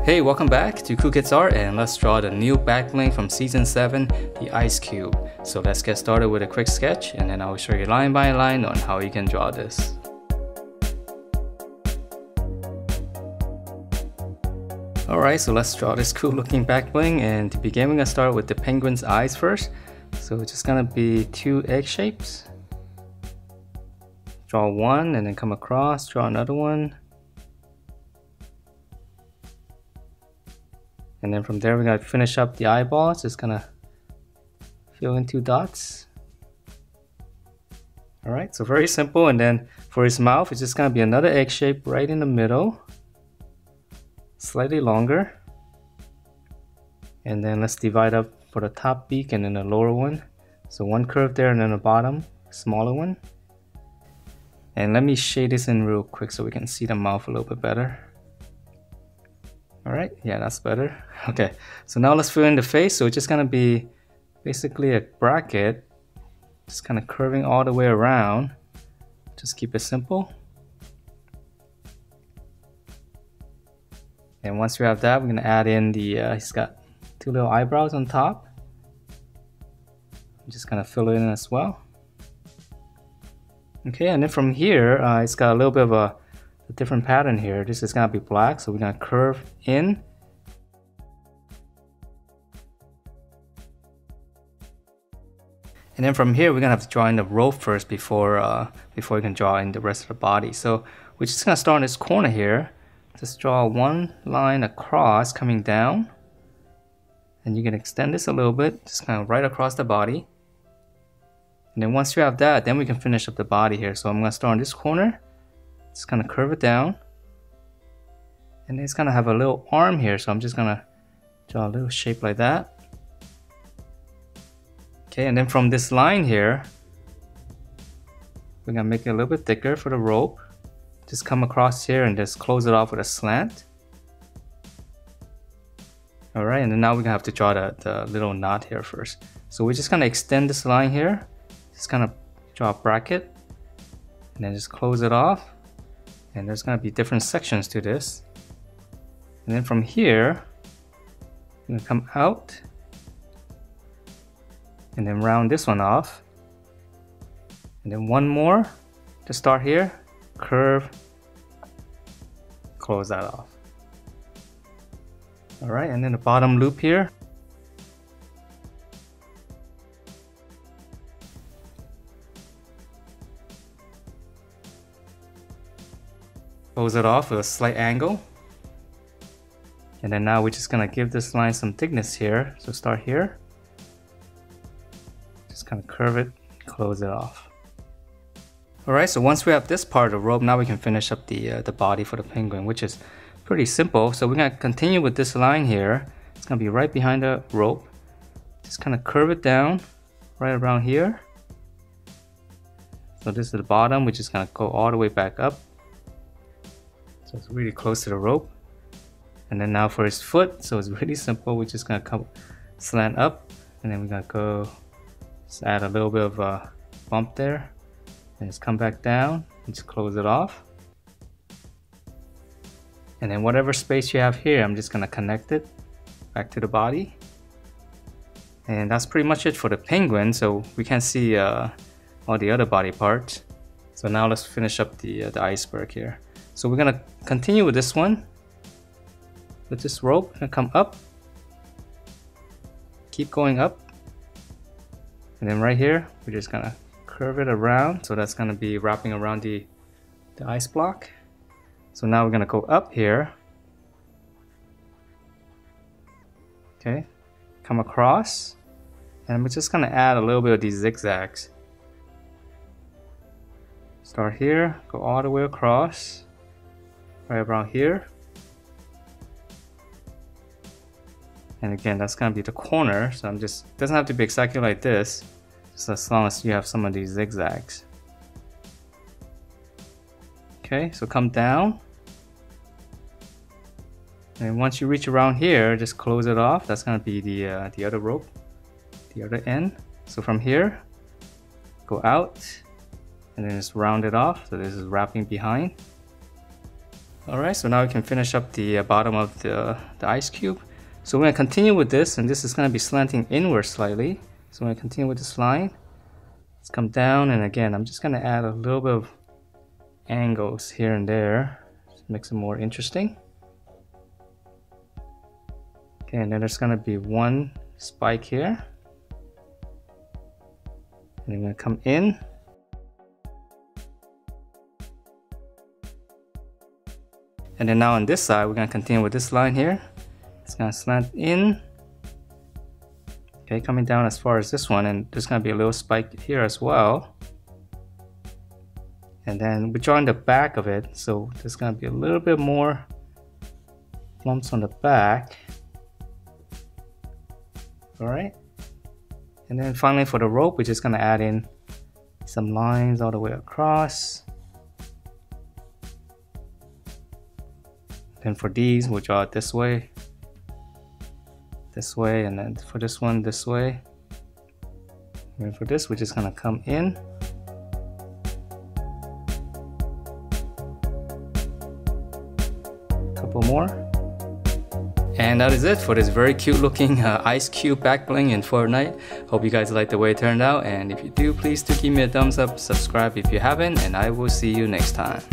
Hey, welcome back to Cool Kids Art, and let's draw the new back bling from season 7, the Ice Cube. So let's get started with a quick sketch, and then I will show you line by line on how you can draw this. Alright, so let's draw this cool looking back bling, and to begin we're gonna start with the penguin's eyes first. So it's just gonna be 2 egg shapes. Draw one and then come across, draw another one. And then from there we're gonna finish up the eyeballs, just gonna fill in 2 dots. Alright, so very simple. And then for his mouth, it's just gonna be another egg shape right in the middle. Slightly longer. And then let's divide up for the top beak and then the lower one. So one curve there and then the bottom, smaller one. And let me shade this in real quick so we can see the mouth a little bit better. Alright, yeah, that's better. Okay, so now let's fill in the face. So it's just gonna be basically a bracket, just kind of curving all the way around. Just keep it simple. And once we have that, we're gonna add in the, he's got 2 little eyebrows on top. I'm just gonna fill it in as well. Okay, and then from here, it's got a little bit of a different pattern here. This is gonna be black, so we're gonna curve in. And then from here, we're gonna have to draw in the rope first before we can draw in the rest of the body. So we're just gonna start in this corner here. Just draw one line across coming down. And you can extend this a little bit, just kind of right across the body. And then once you have that, then we can finish up the body here. So I'm gonna start in this corner. Just gonna curve it down, and it's gonna have a little arm here, so I'm just gonna draw a little shape like that. Okay, and then from this line here, we're gonna make it a little bit thicker for the rope. Just come across here and just close it off with a slant. Alright, and then now we're gonna have to draw the little knot here first. So we're just gonna extend this line here, just kind of draw a bracket, and then just close it off. And there's going to be different sections to this. And then from here, you're going to come out and then round this one off. And then one more to start here, curve, close that off. Alright, and then the bottom loop here. Close it off with a slight angle. And then now we're just gonna give this line some thickness here. So start here. Just kind of curve it, close it off. Alright, so once we have this part of the rope, now we can finish up the body for the penguin, which is pretty simple. So we're gonna continue with this line here. It's gonna be right behind the rope. Just kind of curve it down right around here. So this is the bottom, we're just gonna go all the way back up. So it's really close to the rope. And then now for his foot, so it's really simple. We're just gonna come slant up, and then we're gonna go just add a little bit of a bump there, and just come back down and just close it off. And then whatever space you have here, I'm just gonna connect it back to the body. And that's pretty much it for the penguin. So we can't see all the other body parts. So now let's finish up the iceberg here. So we're gonna continue with this one. With this rope, gonna come up, keep going up, and then right here we're just gonna curve it around. So that's gonna be wrapping around the ice block. So now we're gonna go up here. Okay, come across, and we're just gonna add a little bit of these zigzags. Start here, go all the way across. Right around here. And again, that's gonna be the corner, so I'm just, it doesn't have to be exactly like this, just as long as you have some of these zigzags. Okay, so come down. And once you reach around here, just close it off. That's gonna be the other rope, the other end. So from here, go out, and then just round it off. So this is wrapping behind. Alright, so now we can finish up the bottom of the ice cube. So we're going to continue with this, and this is going to be slanting inward slightly. So we're going to continue with this line. Let's come down, and again, I'm just going to add a little bit of angles here and there. Just makes it more interesting. Okay, and then there's going to be one spike here. And I'm going to come in. And then now on this side, we're going to continue with this line here. It's going to slant in. Okay, coming down as far as this one, and there's going to be a little spike here as well. And then we're drawing the back of it, so there's going to be a little bit more lumps on the back. Alright. And then finally for the rope, we're just going to add in some lines all the way across. Then for these, we'll draw it this way, and then for this one, this way. And for this, we're just gonna come in. Couple more. And that is it for this very cute looking Ice Cube Back Bling in Fortnite. Hope you guys like the way it turned out, and if you do, please do give me a thumbs up, subscribe if you haven't, and I will see you next time.